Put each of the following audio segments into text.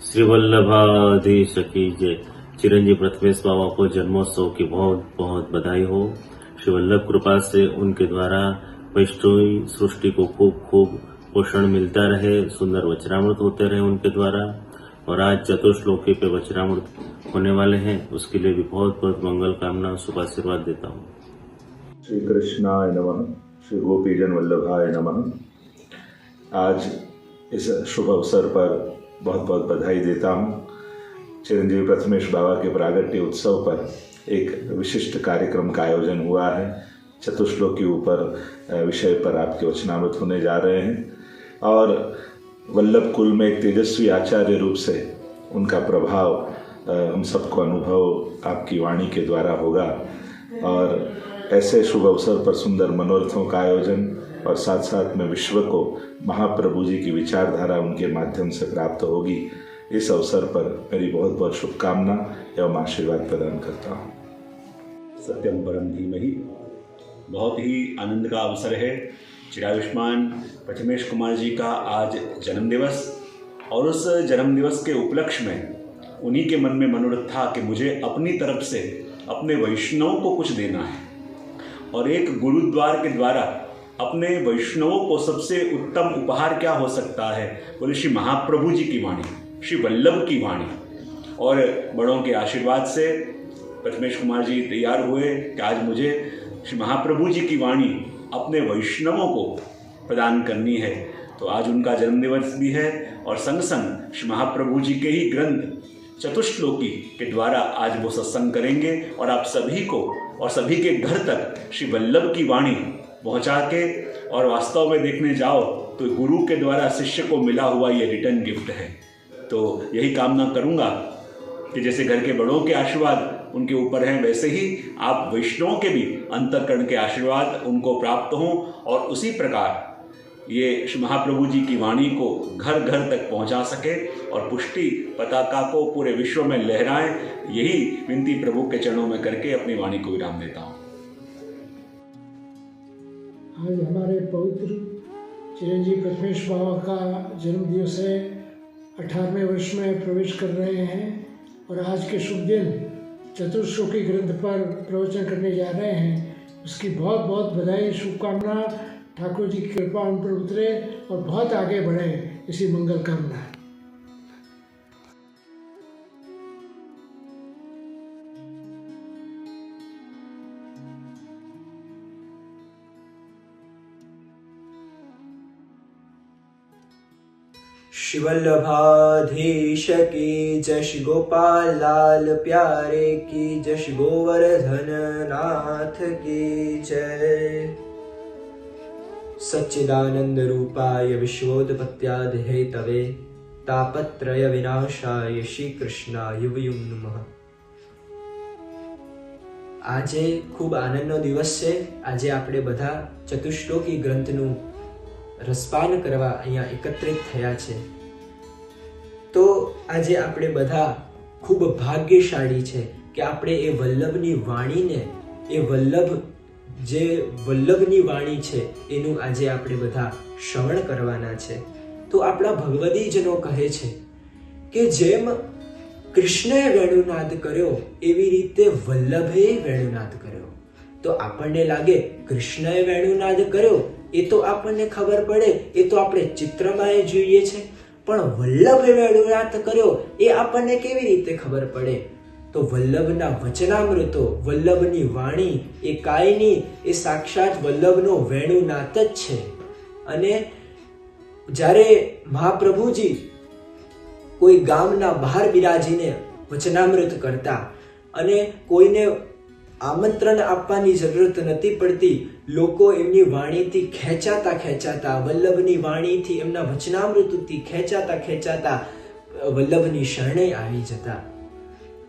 श्री वल्लभाधीश की जय। चिरंजीव प्रथमेश बाबा को जन्मोत्सव की बहुत बहुत बधाई हो। श्री वल्लभ कृपा से उनके द्वारा वैष्णवी सृष्टि को खूब खूब पोषण मिलता रहे, सुंदर वचनामृत होते रहे उनके द्वारा। और आज चतुर्श्लोकी पे वचनामृत होने वाले हैं, उसके लिए भी बहुत बहुत मंगल कामना, शुभ आशीर्वाद देता हूँ। श्री कृष्णाय नमः, श्री गोपीजन वल्लभाय नमः। आज इस शुभ अवसर पर बहुत बहुत बधाई देता हूँ। चिरंजीव प्रथमेश बाबा के प्रागट्य उत्सव पर एक विशिष्ट कार्यक्रम का आयोजन हुआ है। चतुश्लोकी ऊपर विषय पर आपके वचनामृत होने जा रहे हैं और वल्लभ कुल में एक तेजस्वी आचार्य रूप से उनका प्रभाव हम सबको अनुभव आपकी वाणी के द्वारा होगा। और ऐसे शुभ अवसर पर सुंदर मनोरथों का आयोजन और साथ साथ में विश्व को महाप्रभु जी की विचारधारा उनके माध्यम से प्राप्त होगी। इस अवसर पर मेरी बहुत बहुत शुभकामना एवं आशीर्वाद प्रदान करता हूँ। सत्यम परम धीमहि। बहुत ही आनंद का अवसर है। चिरायुष्मान प्रथमेश कुमार जी का आज जन्मदिवस, और उस जन्मदिवस के उपलक्ष्य में उन्हीं के मन में मनोरथ था कि मुझे अपनी तरफ से अपने वैष्णवों को कुछ देना है, और एक गुरुद्वार के द्वारा अपने वैष्णवों को सबसे उत्तम उपहार क्या हो सकता है। बोले श्री महाप्रभु जी की वाणी, श्री वल्लभ की वाणी। और बड़ों के आशीर्वाद से प्रथमेश कुमार जी तैयार हुए कि आज मुझे श्री महाप्रभु जी की वाणी अपने वैष्णवों को प्रदान करनी है। तो आज उनका जन्मदिवस भी है, और संग संग श्री महाप्रभु जी के ही ग्रंथ चतुश्लोकी के द्वारा आज वो सत्संग करेंगे, और आप सभी को और सभी के घर तक श्री वल्लभ की वाणी पहुंचा के, और वास्तव में देखने जाओ तो गुरु के द्वारा शिष्य को मिला हुआ ये रिटर्न गिफ्ट है। तो यही कामना करूंगा कि जैसे घर के बड़ों के आशीर्वाद उनके ऊपर हैं, वैसे ही आप वैष्णवों के भी अंतःकरण के आशीर्वाद उनको प्राप्त हों, और उसी प्रकार ये श्री महाप्रभु जी की वाणी को घर घर तक पहुंचा सके और पुष्टि पताका को पूरे विश्व में लहराएं। यही विनती प्रभु के चरणों में करके अपनी वाणी को विराम देता हूँ। आज हमारे पवित्र चिरंजीव प्रथमेश बाबा का जन्म दिवस है। 18वें वर्ष में प्रवेश कर रहे हैं, और आज के शुभ दिन चतुर्श्लोकी ग्रंथ पर प्रवचन करने जा रहे हैं। उसकी बहुत बहुत बधाई, शुभकामना। ठाकुर जी की कृपा उन पर उतरे और बहुत आगे बढ़े, इसी मंगल कामना। श्री वल्लभाधीश की जय, श्री गोपाल लाल प्यारे की जय, श्री गोवर्धन नाथ की जय। सच्चिदानंद रूपाय विश्वोत्पत्त्यादि हेतवे तापत्रय विनाशाय श्री कृष्णाय वयं नमः। આજે ખૂબ આનંદનો દિવસ છે। આજે આપણે બધા ચતુશ્લોકી ગ્રંથનું રસપાન કરવા અહીંયા એકત્રિત થયા છે। તો આજે આપણે બધા ખૂબ ભાગ્યશાળી છે કે આપણે એ વલ્લભની વાણીને, એ વલ્લભ જે વલ્લભની વાણી છે એનું આજે આપણે બધા શ્રવણ કરવાના છે। તો આપણા ભગવદીજનો કહે છે કે જેમ કૃષ્ણએ વેણુનાદ કર્યો એવી રીતે વલ્લભે વેણુનાદ કર્યો। તો આપણને લાગે કૃષ્ણએ વેણુનાદ કર્યો એ તો આપણને ખબર પડે, એ તો આપણે ચિત્રમાં એ જોઈએ છે, પણ વલ્લભે વેણુનાદ કર્યો એ આપણને કેવી રીતે ખબર પડે? તો વલ્લભના વચનામૃતો, વલ્લભની વાણી એ કાંઈ નહીં, એ સાક્ષાત વલ્લભનો વેણુનાદ જ છે। અને જ્યારે મહાપ્રભુજી કોઈ ગામના બહાર બિરાજીને વચનામૃત કરતા, અને કોઈને આમંત્રણ આપવાની જરૂરત નથી પડતી, લોકો એમની વાણીથી ખેંચાતા વલ્લભની વાણીથી, એમના વચનામૃતથી ખેંચાતા વલ્લભની શરણે આવી જતા।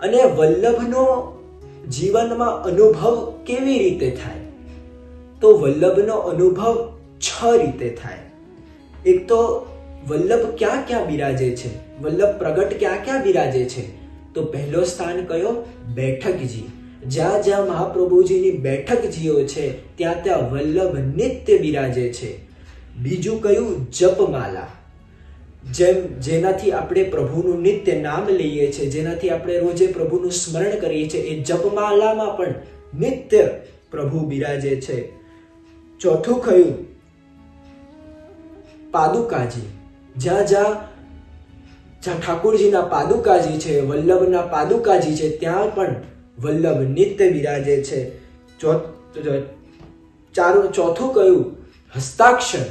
અને વલ્લભનો જીવનમાં અનુભવ કેવી રીતે થાય? તો વલ્લભનો અનુભવ 6 રીતે થાય। એક તો વલ્લભ ક્યાં ક્યાં બિરાજે છે, વલ્લભ પ્રગટ ક્યાં ક્યાં બિરાજે છે? તો પહેલો સ્થાન કયો? બેઠકજી। જ્યાં જ્યાં મહાપ્રભુજીની બેઠકજીઓ છે ત્યાં ત્યાં વલ્લભ નિત્ય બિરાજે છે। બીજું કયું? જપમાલા। જેનાથી આપણે પ્રભુનું નિત્ય નામ લઈએ છીએ, જેનાથી આપણે રોજે પ્રભુનું સ્મરણ કરીએ છીએ, એ જપમાલામાં પણ નિત્ય પ્રભુ બિરાજે છે. ચોથું કયું? પાદુકાજી. જ્યાં જ્યાં ઠાકોરજીના પાદુકાજી છે, વલ્લભના પાદુકાજી છે, ત્યાં પણ વલ્લભ નિત્ય બિરાજે છે. ચોથું કયું? હસ્તાક્ષર.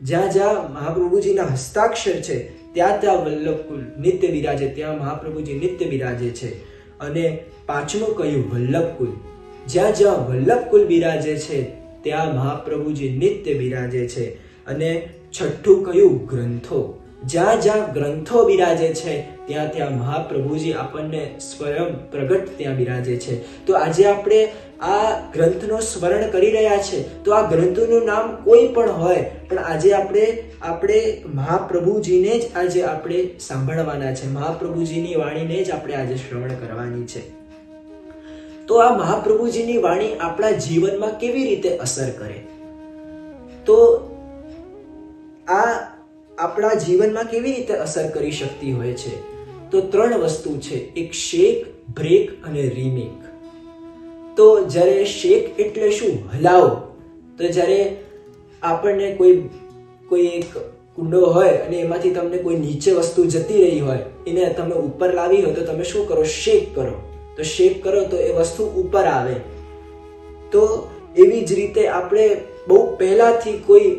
જ્યાં જ્યાં મહાપ્રભુજીના હસ્તાક્ષર છે ત્યાં ત્યાં વલ્લભકુલ નિત્ય બિરાજે, ત્યાં મહાપ્રભુજી નિત્ય બિરાજે છે. અને પાંચમું કયું? વલ્લભકુલ. જ્યાં જ્યાં વલ્લભકુલ બિરાજે છે ત્યાં મહાપ્રભુજી નિત્ય બિરાજે છે. અને છઠ્ઠું કયું? ગ્રંથો. જ્યાં જ્યાં ગ્રંથો બિરાજે છે ત્યાં ત્યાં મહાપ્રભુજી આપણને સ્વયં પ્રગટ ત્યાં બિરાજે છે. તો આજે આપણે આ ગ્રંથનો સ્મરણ કરી રહ્યા છે, તો આ ગ્રંથોનું નામ કોઈ પણ હોય, પણ આજે આપણે મહાપ્રભુજીને જ આજે આપણે સાંભળવાના છે, મહાપ્રભુજીની વાણીને જ આપણે આજે શ્રવણ કરવાની છે. તો આ મહાપ્રભુજીની વાણી આપણા જીવનમાં કેવી રીતે અસર કરે? તો આ આપણા જીવનમાં કેવી રીતે અસર કરી શકતી હોય છે? તો 3 વસ્તુ છે. એક શેક, બ્રેક અને રીમેક. તો જ્યારે શેક એટલે શું? હલાવો. તો જ્યારે આપણને કોઈ એક કુંડો હોય અને એમાંથી તમને કોઈ નીચે વસ્તુ જતી રહી હોય, એને તમે ઉપર લાવી હોય તો તમે શું કરો? શેક કરો. તો શેક કરો તો એ વસ્તુ ઉપર આવે. તો એવી જ રીતે આપણે બહુ પહેલાથી કોઈ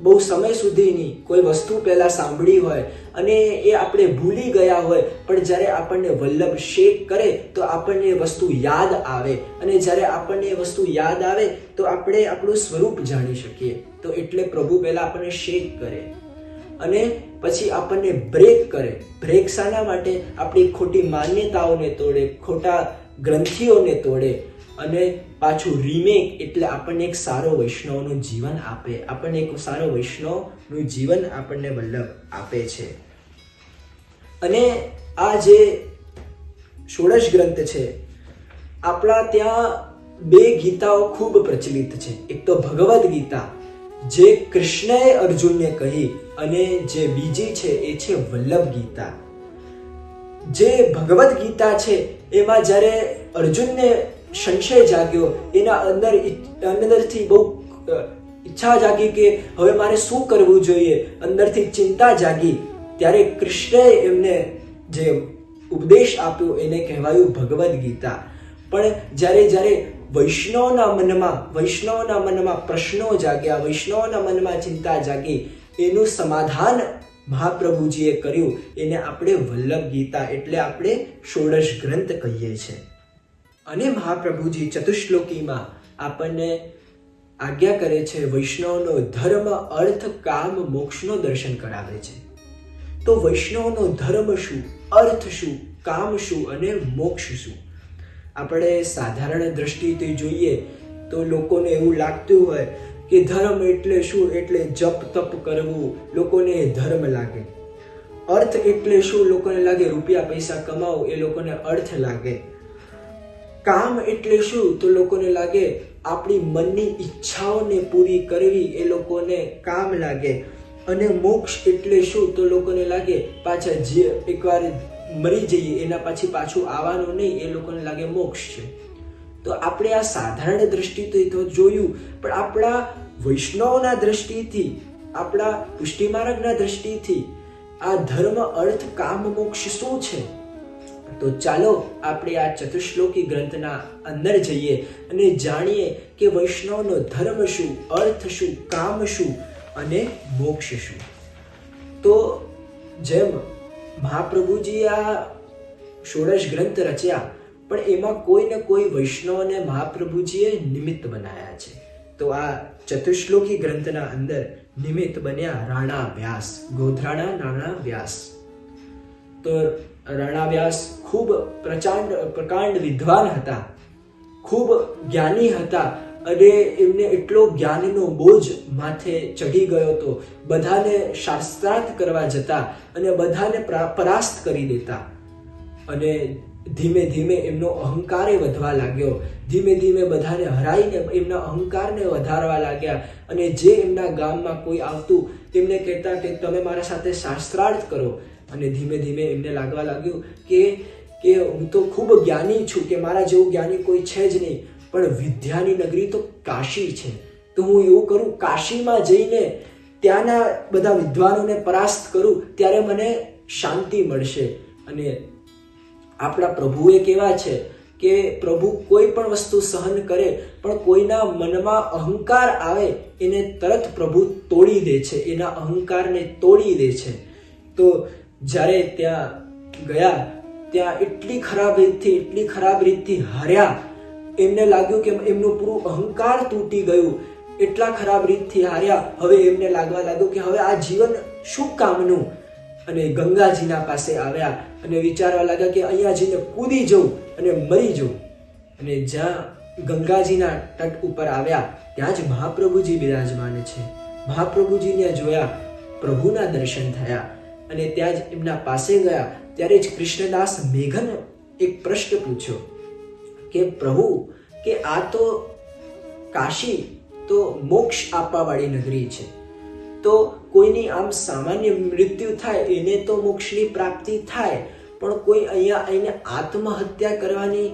બહુ સમય સુધીની કોઈ વસ્તુ પહેલા સાંભળી હોય અને એ આપણે ભૂલી ગયા હોય, પણ જ્યારે આપણને વલ્લભ શેક કરે તો આપણને એ વસ્તુ યાદ આવે, અને જ્યારે આપણને એ વસ્તુ યાદ આવે તો આપણે આપણું સ્વરૂપ જાણી શકીએ. તો એટલે પ્રભુ પહેલા આપણને શેક કરે અને પછી આપણને બ્રેક કરે. બ્રેક શાના માટે? આપણી ખોટી માન્યતાઓને તોડે, ખોટા ગ્રંથિઓને તોડે. અને પાછું રીમેક એટલે આપણને એક સારો વૈષ્ણવનું જીવન આપે, આપણને એક સારો વૈષ્ણવનું જીવન આપણને વલ્લભ આપે છે. અને આ જે 16 ગ્રંથ છે, આપણા ત્યાં 2 ગીતાઓ ખૂબ પ્રચલિત છે. એક તો ભગવદ્ ગીતા, જે કૃષ્ણએ અર્જુનને કહી, અને જે બીજી છે એ છે વલ્લભ ગીતા. જે ભગવદ્ ગીતા છે એમાં જ્યારે અર્જુનને સંશય જાગ્યો, એના અંદરથી બહુ ઈચ્છા જાગી કે હવે મારે શું કરવું જોઈએ, અંદરથી ચિંતા જાગી, ત્યારે કૃષ્ણએ એમને જે ઉપદેશ આપ્યો એને કહેવાયું ભગવદ્ ગીતા. પણ જ્યારે વૈષ્ણવના મનમાં પ્રશ્નો જાગ્યા, વૈષ્ણવના મનમાં ચિંતા જાગી, એનું સમાધાન મહાપ્રભુજીએ કર્યું, એને આપણે વલ્લભ ગીતા એટલે આપણે 16 ગ્રંથ કહીએ છીએ. અને મહાપ્રભુજી ચતુશ્લોકીમાં આપણને આજ્ઞા કરે છે, વૈષ્ણવનો ધર્મ, અર્થ, કામ, મોક્ષનો દર્શન કરાવે છે. તો વૈષ્ણવનો ધર્મ શું, અર્થ શું, કામ શું અને મોક્ષ શું? આપણે સાધારણ દ્રષ્ટિથી જોઈએ તો લોકોને એવું લાગતું હોય કે ધર્મ એટલે શું? એટલે જપ તપ કરવું, લોકોને ધર્મ લાગે. અર્થ એટલે શું? લોકોને લાગે રૂપિયા પૈસા કમાવો, એ લોકોને અર્થ લાગે. કામ એટલે શું? તો લોકોને લાગે આપણી મનની ઈચ્છાઓને પૂરી કરવી, એ લોકોને કામ લાગે. અને મોક્ષ એટલે શું? તો લોકોને લાગે પાછા જે એકવાર મરી જઈએ એના પછી પાછું આવવાનું નહીં, એ લોકોને લાગે મોક્ષ છે. તો આપણે આ સાધારણ દ્રષ્ટિથી તો જોયું, પણ આપણા વૈષ્ણવના દ્રષ્ટિથી, આપણા પુષ્ટિ માર્ગના દ્રષ્ટિથી આ ધર્મ, અર્થ, કામ, મોક્ષ શું છે? તો ચાલો આપણે આ ચતુશ્લોકી ગ્રંથના અંદર જઈએ અને જાણીએ કે વૈષ્ણવનો ધર્મ શું, અર્થ શું, કામ શું અને મોક્ષ શું. તો જેમ મહાપ્રભુજી આ 16 ગ્રંથ રચ્યા, પણ એમાં કોઈ ને કોઈ વૈષ્ણવને મહાપ્રભુજીએ નિમિત્ત બનાવ્યા છે. તો આ ચતુશ્લોકી ગ્રંથના અંદર નિમિત્ત બન્યા રાણા વ્યાસ, ગોધરાના રાણા વ્યાસ. તો રાણા વ્યાસ ખૂબ પ્રકાંડ વિદ્વાન હતા, ખૂબ જ્ઞાની હતા, અને એમને એટલો જ્ઞાનનો બોજ માથે ચઢી ગયો હતો. બધાને શાસ્ત્રાર્થ કરવા જતા અને બધાને પરાસ્ત કરી દેતા. અને ધીમે ધીમે એમનો અહંકારે વધવા લાગ્યો. ધીમે ધીમે બધાને હરાઈને એમના અહંકારને વધારવા લાગ્યા. અને જે એમના ગામમાં કોઈ આવતું તેમને કહેતા કે તમે મારા સાથે શાસ્ત્રાર્થ કરો. અને ધીમે ધીમે એમને લાગવા લાગ્યું કે હું તો ખૂબ જ્ઞાની છું, કે મારા જેવું જ્ઞાની કોઈ છે જ નહીં, પણ વિદ્યાની નગરી તો કાશી છે. તો હું એવું કરું, કાશીમાં જઈને ત્યાંના બધા વિદ્વાનોને પરાસ્ત કરું, ત્યારે મને શાંતિ મળશે. અને આપણા પ્રભુ એ કેવા છે કે પ્રભુ કોઈ પણ વસ્તુ સહન કરે, પણ કોઈના મનમાં અહંકાર આવે એને તરત પ્રભુ તોડી દે છે, એના અહંકારને તોડી દે છે. તો જ્યારે ત્યાં ગયા, ત્યાં એટલી ખરાબ રીતથી હાર્યા. એમને લાગ્યું કે એમનું પૂરું અહંકાર તૂટી ગયું, એટલા ખરાબ રીતથી હાર્યા. હવે એમને લાગવા લાગ્યું કે હવે આ જીવન શું કામનું. અને ગંગાજીના પાસે આવ્યા અને વિચારવા લાગ્યા કે અહીંયા જઈને કૂદી જવું અને મરી જવું. અને જ્યાં ગંગાજીના તટ ઉપર આવ્યા ત્યાં જ મહાપ્રભુજી બિરાજમાન છે. મહાપ્રભુજીને જોયા, પ્રભુના દર્શન થયા. અને ત્યાં જ એમના પાસે ગયા ત્યારે જ કૃષ્ણદાસ મેઘન એક પ્રશ્ન પૂછ્યો કે પ્રભુ, કે આ તો કાશી તો મોક્ષ આપવા વાળી નગરી છે, તો કોઈની આમ સામાન્ય મૃત્યુ થાય એને તો મોક્ષની પ્રાપ્તિ થાય, પણ કોઈ અહીંયા આવીને આત્મહત્યા કરવાની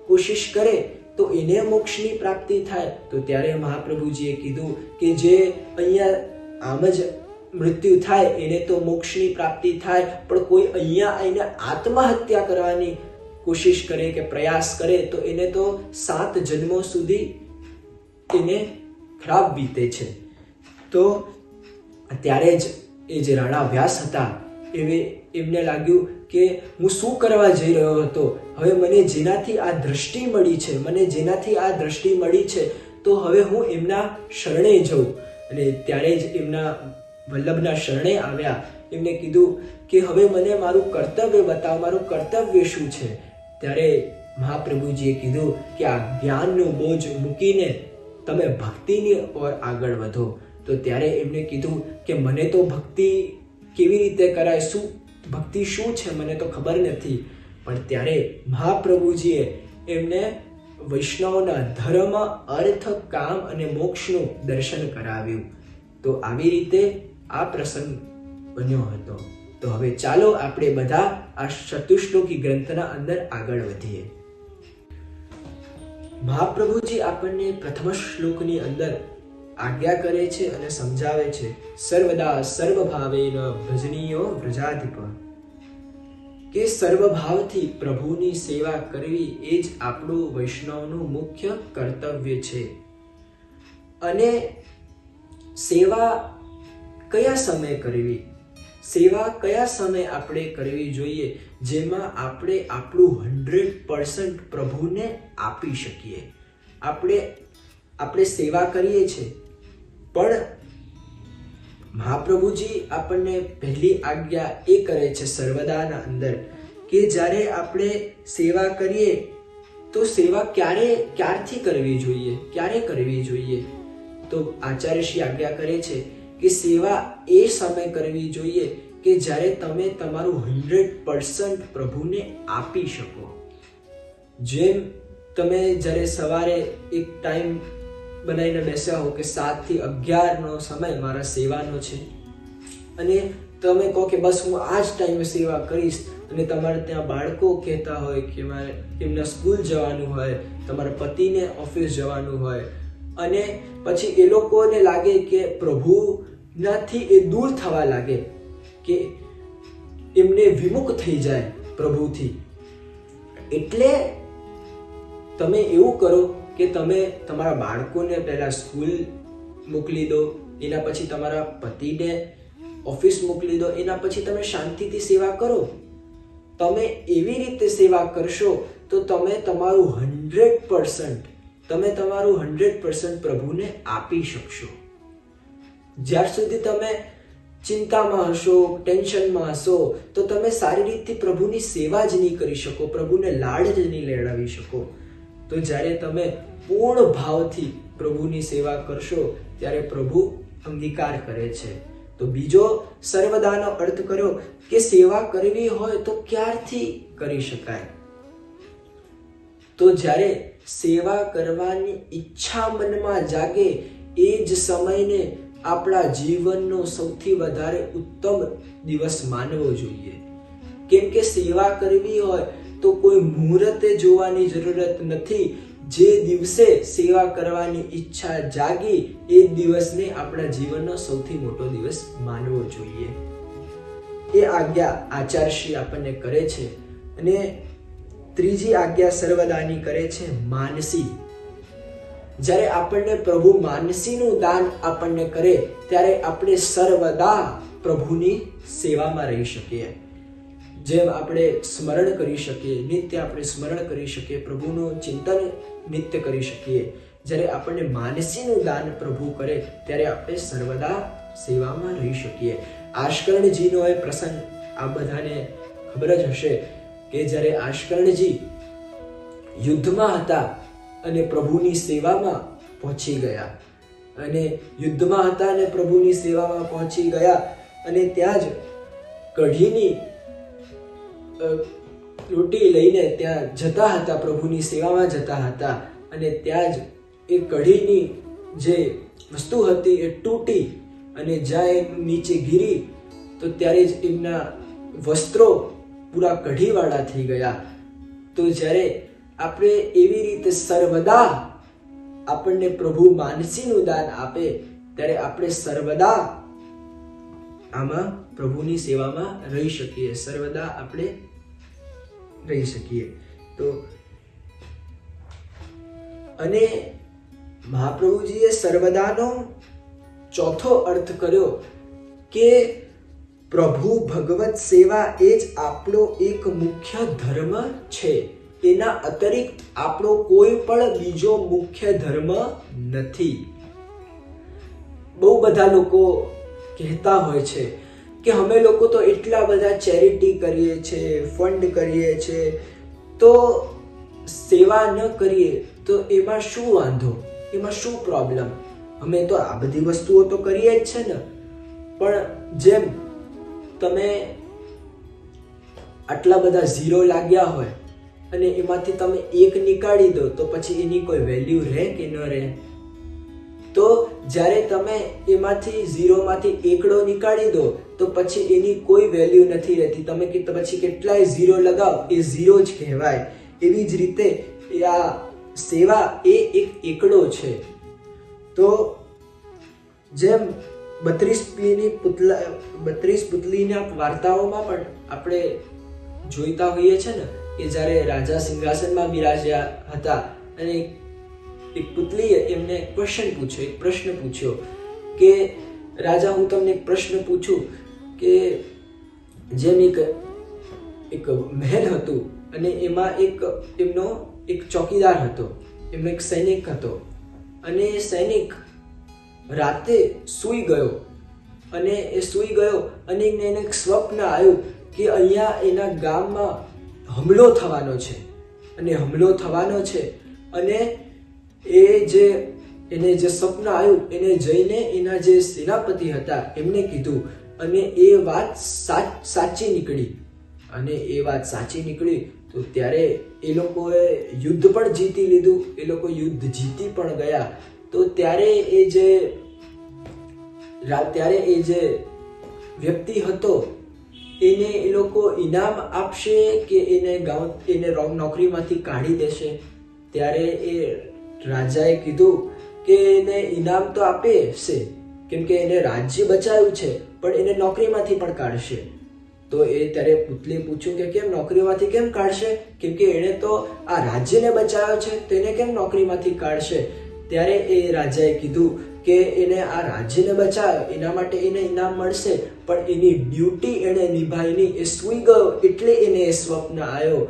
કોશિશ કરે તો એને મોક્ષની પ્રાપ્તિ થાય. તો ત્યારે મહાપ્રભુજીએ કીધું કે જે અહીંયા આમ જ મૃત્યુ થાય એને તો મોક્ષની પ્રાપ્તિ થાય, પણ કોઈ અહીંયા આવીને આત્મહત્યા કરવાની કોશિશ કરે કે પ્રયાસ કરે તો એને તો 7 જન્મો સુધી એને ખરાબ વીતે છે. તો ત્યારે જ એ જે રાણા વ્યાસ હતા એમને લાગ્યું કે હું શું કરવા જઈ રહ્યો હતો. હવે મને જેનાથી આ દ્રષ્ટિ મળી છે તો હવે હું એમના શરણે જઉં. અને ત્યારે જ એમના વલ્લભના શરણે આવ્યા. એમને કીધું કે હવે મને મારું કર્તવ્ય બતાવો, મારું કર્તવ્ય શું છે. ત્યારે મહાપ્રભુજીએ કીધું કે આ જ્ઞાનનું બોજ મૂકીને તમે ભક્તિની ઓર આગળ વધો. તો ત્યારે એમને કીધું કે મને તો ભક્તિ કેવી રીતે કરાય, ભક્તિ શું છે મને તો ખબર નથી. પણ ત્યારે મહાપ્રભુજીએ એમને વૈષ્ણવના ધર્મ, અર્થ, કામ અને મોક્ષનું દર્શન કરાવ્યું. તો આવી રીતે આ પ્રસંગ બન્યો હતો. તો હવે ચાલો આપણે બધા આ ચતુશ્લોકી ગ્રંથના અંદર આગળ વધીએ. મહાપ્રભુજી આપણને પ્રથમ શ્લોકની અંદર આજ્ઞા કરે છે અને સમજાવે છે, સર્વદા સર્વભાવેન ભજનીયો વ્રજાધિપ, કે સર્વભાવથી પ્રભુની સેવા કરવી એ જ આપણું વૈષ્ણવનું મુખ્ય કર્તવ્ય છે. અને સેવા કયા સમયે કરવી, સેવા કયા સમયે આપણે કરવી જોઈએ જેમાં આપણે આપણું 100% પ્રભુને આપી શકીએ. આપણે સેવા કરીએ છીએ, પણ મહાપ્રભુજી આપણને પહેલી આજ્ઞા એ કરે છે સર્વદાના અંદર કે જ્યારે આપણે સેવા કરીએ તો સેવા ક્યારથી કરવી જોઈએ, ક્યારે કરવી જોઈએ. તો આચાર્યશ્રી આજ્ઞા કરે છે કે સેવા એ સમય કરવી જોઈએ કે જ્યારે તમે તમારું 100% પ્રભુને આપી શકો. જેમ તમે જ્યારે સવારે એક ટાઈમ બનાવીને બેસ્યા હો કે 7 થી 11નો સમય મારા સેવાનો છે, અને તમે કહો કે બસ હું આ જ ટાઈમે સેવા કરીશ, અને તમારે ત્યાં બાળકો કહેતા હોય કે મારે એમના સ્કૂલ જવાનું હોય, તમારા પતિને ઓફિસ જવાનું હોય, અને પછી એ લોકોને લાગે કે પ્રભુનાથી એ દૂર થવા લાગે, કે એમને વિમુખ થઈ જાય પ્રભુથી. એટલે તમે એવું કરો કે તમે તમારા બાળકોને પહેલા સ્કૂલ મોકલી દો, એના પછી તમારા પતિને ઓફિસ મોકલી દો, એના પછી તમે શાંતિથી સેવા કરો. તમે એવી રીતે સેવા કરશો તો તમે તમારું 100% પ્રભુને આપી શકશો. જ્યાર સુધી તમે ચિંતામાં હશો, ટેન્શનમાં હશો, તો તમે સારી રીતે પ્રભુની સેવા જ નહીં કરી શકો, પ્રભુને લાડ જ નહીં લેવડાવી શકો. તો જ્યારે તમે પૂર્ણ ભાવથી પ્રભુની સેવા કરશો ત્યારે પ્રભુ અંગીકાર કરે છે. તો બીજો સર્વદાનો અર્થ કર્યો કે સેવા કરવી હોય તો ક્યારથી કરી શકાય. તો જ્યારે સેવા કરવાની ઈચ્છા મનમાં જાગે એ જ સમયને આપણા જીવનનો સૌથી વધારે ઉત્તમ દિવસ માનવો જોઈએ. કેમ કે સેવા કરવી હોય તો કોઈ મુહૂર્તે જોવાની જરૂરત નથી. જે દિવસે સેવા કરવાની ઈચ્છા જાગી એ દિવસને આપણા જીવનનો સૌથી મોટો દિવસ માનવો જોઈએ. એ આજ્ઞા આચાર્યશ્રી આપણને કરે છે. અને ત્રીજી આજ્ઞા સર્વદાની કરે છે માનસી. જ્યારે આપણને પ્રભુ માનસીનું દાન આપણને કરે ત્યારે આપણે સર્વદા પ્રભુની સેવામાં રહી શકીએ. જેમ આપણે સ્મરણ કરી શકીએ, નિત્ય આપણે સ્મરણ કરી શકીએ, પ્રભુનું ચિંતન નિત્ય કરી શકીએ. જ્યારે આપણને માનસીનું દાન પ્રભુ કરે ત્યારે આપણે સર્વદા સેવામાં રહી શકીએ. આશ્કર્ણજીનો એ પ્રસંગ આ બધાને ખબર જ હશે કે જ્યારે આશ્કર્ણજી યુદ્ધમાં હતા અને પ્રભુની સેવામાં પહોંચી ગયા, અને યુદ્ધમાં હતા અને પ્રભુની સેવામાં પહોંચી ગયા, અને ત્યાં જ કઢીની રોટી લઈને ત્યાં જતા હતા, પ્રભુની સેવામાં જતા હતા, અને ત્યાં જ એ કઢીની જે વસ્તુ હતી એ તૂટી અને જ્યાં નીચે ગીરી તો ત્યારે જ એમના વસ્ત્રો પૂરા કઢીવાળા થઈ ગયા. તો જ્યારે આપણે એવી રીતે સર્વદા આપણને પ્રભુ માનસીનું દાન આપે ત્યારે આપણે સર્વદા આમાં પ્રભુની સેવામાં રહી શકીએ, સર્વદા આપણે રહી શકીએ. તો અને મહાપ્રભુજીએ સર્વદાનો ચોથો અર્થ કર્યો કે પ્રભુ ભગવત સેવા એ જ આપણો એક મુખ્ય ધર્મ છે. એના અતિરિક્ત આપણો કોઈ પણ બીજો મુખ્ય ધર્મ નથી. બહુ બધા લોકો કહેતા હોય છે કે અમે લોકો તો એટલા બધા ચેરિટી કરીએ છીએ, ફંડ કરીએ છીએ, તો સેવા ન કરીએ તો એમાં શું વાંધો, એમાં શું પ્રોબ્લેમ? અમે તો આ બધી વસ્તુઓ તો કરીએ જ છે ને. પણ જેમ તમે આટલા બધા ઝીરો લાગ્યા હોય અને એમાંથી તમે એક નીકાળી દો તો પછી એની કોઈ વેલ્યુ રહે કે ન રહે? તો જ્યારે તમે એમાંથી ઝીરોમાંથી એકડો નીકાળી દો તો પછી એની કોઈ વેલ્યુ નથી રહેતી. તમે પછી કેટલાય ઝીરો લગાવો એ ઝીરો જ કહેવાય. એવી જ રીતે આ સેવા એ એક એકડો છે. તો જેમ 32 પુતલીના વાર્તાઓમાં પણ આપણે જોઈતા હોઈએ છે ને કે જ્યારે રાજા સિંહાસનમાં બિરાજ્યા હતા અને એક પુતલીએ એમને પ્રશ્ન પૂછ્યો કે રાજા, હું તમને એક પ્રશ્ન પૂછું કે જેમ એક મહેલ હતું અને એમાં એમનો એક ચોકીદાર હતો, એમનો એક સૈનિક હતો, અને એ સૈનિક રાતે સૂઈ ગયો અને એને એક સ્વપ્ન આવ્યું કે અહીંયા એના ગામમાં હમલો થવાનો છે અને એને જે સ્વપ્ન આવ્યું એને જઈને એના જે સેનાપતિ હતા એમને કીધું, અને એ વાત સાચી નીકળી. તો ત્યારે એ લોકોએ યુદ્ધ પણ જીતી લીધું, એ લોકો યુદ્ધ જીતી પણ ગયા. તો ત્યારે એ જે વ્યક્તિ હતો એને એ લોકો ઇનામ આપશે કે એને નોકરીમાંથી કાઢી દેશે? ત્યારે એ રાજાએ કીધું કે એને ઇનામ તો આપે છે, કેમ કે એને રાજ્ય બચાવ્યું છે, પણ એને નોકરીમાંથી પણ કાઢશે. તો એ ત્યારે પુતલીએ પૂછ્યું કે કેમ નોકરીમાંથી કેમ કાઢશે? કેમ કે એણે તો આ રાજ્યને બચાવ્યો છે, તો એને કેમ નોકરીમાંથી કાઢશે? ત્યારે એ રાજાએ કીધું કે એને આ રાજ્યને બચાવ્યો એના માટે એને ઇનામ મળશે, પણ એની ડ્યુટી એણે નિભાવી નહીં. એ સૂઈ ગયો એટલે એને એ સ્વપ્ન આવ્યો,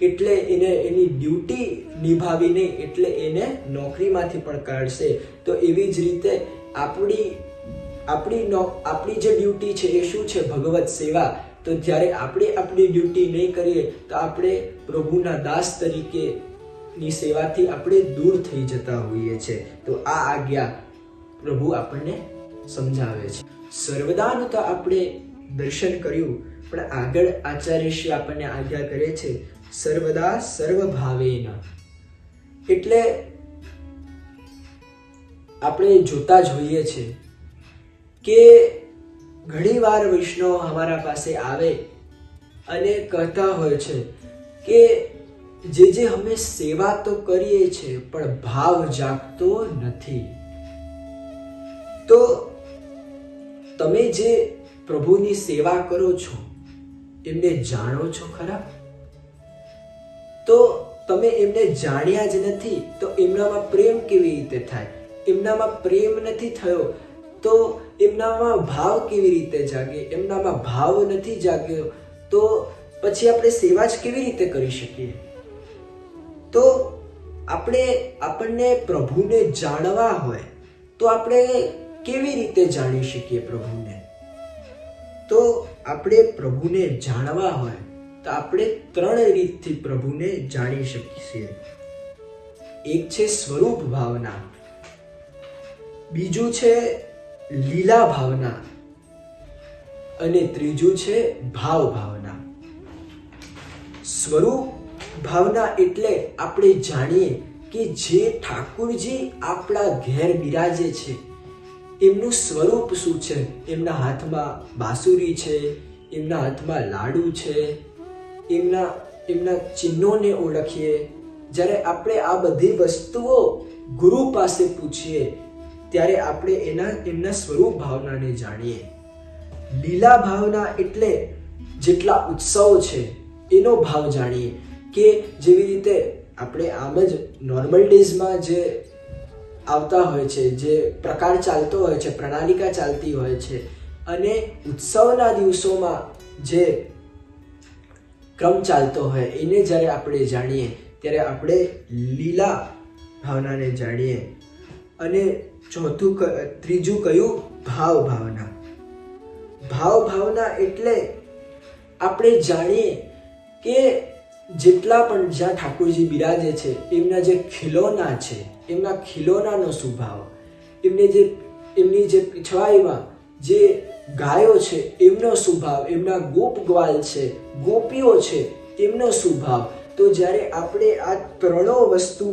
એટલે એને એની ડ્યુટી નિભાવી નહીં એટલે એને નોકરીમાંથી પણ કાઢશે. તો એવી જ રીતે આપણી જે ડ્યુટી છે એ શું છે? ભગવત સેવા. તો જ્યારે આપણે આપણી ડ્યુટી નહીં કરીએ તો આપણે પ્રભુના દાસ તરીકેની સેવાથી આપણે દૂર થઈ જતા હોઈએ છીએ. તો આ આજ્ઞા પ્રભુ આપણને સમજાવે છે. સર્વદાનું તો આપણે દર્શન કર્યું, પણ આગળ આચાર્યશ્રી આપણને આજ્ઞા કરે છે સર્વદા સર્વભાવેન. એટલે આપણે જોતા જ હોઈએ છે કે ઘણીવાર વૈષ્ણવ અમારા પાસે આવે અને કહેતા હોય છે કે જે અમે સેવા તો કરીએ છીએ પણ ભાવ જાગતો નથી. તો તમે જે પ્રભુની સેવા કરો છો એમને જાણો છો ખરા? તો તમે એમને જાણ્યા જ નથી તો એમનામાં પ્રેમ કેવી રીતે થાય? એમનામાં પ્રેમ નથી થયો તો એમનામાં ભાવ કેવી રીતે જાગે? એમનામાં ભાવ નથી જાગ્યો તો પછી આપણે સેવા જ કેવી રીતે કરી શકીએ? તો આપણને પ્રભુને જાણવા હોય તો આપણે કેવી રીતે જાણી શકીએ પ્રભુને? તો આપણે પ્રભુને જાણવા હોય તો આપણે 3 રીતથી પ્રભુને જાણી શકીએ. એક છે સ્વરૂપ ભાવના, બીજું છે લીલા ભાવના અને ત્રીજું છે ભાવ ભાવના. સ્વરૂપ ભાવના એટલે આપણે જાણીએ કે જે ઠાકુરજી આપણા ઘેર બિરાજે છે એમનું સ્વરૂપ શું છે. એમના હાથમાં બાંસુરી છે, એમના હાથમાં લાડુ છે, એમના ચિહ્નોને ઓળખીએ. જ્યારે આપણે આ બધી વસ્તુઓ ગુરુ પાસે પૂછીએ ત્યારે આપણે એમના સ્વરૂપ ભાવનાને જાણીએ. લીલા ભાવના એટલે જેટલા ઉત્સવ છે એનો ભાવ જાણીએ કે જેવી રીતે આપણે આમ જ નોર્મલ ડેઝમાં જે આવતા હોય છે, જે પ્રકાર ચાલતો હોય છે, પ્રણાલિકા ચાલતી હોય છે, અને ઉત્સવના દિવસોમાં જે ક્રમ ચાલતો હોય એને જ્યારે આપણે જાણીએ ત્યારે આપણે લીલા ભાવનાને જાણીએ. અને ત્રીજું કયું? ભાવ ભાવના. ભાવ ભાવના એટલે આપણે જાણીએ કે જેટલા પણ જ્યાં ઠાકોરજી બિરાજે છે એમના જે ખિલોના છે, એમના ખિલોનાનો સ્વભાવ, એમની જે પીછવાઈમાં જે ગાયો છે એમનો સ્વભાવ, એમના ગોપ ગ્વાલ છે, ગોપીઓ છે એમનો સ્વભાવ. તો જ્યારે આપણે આ 3 વસ્તુ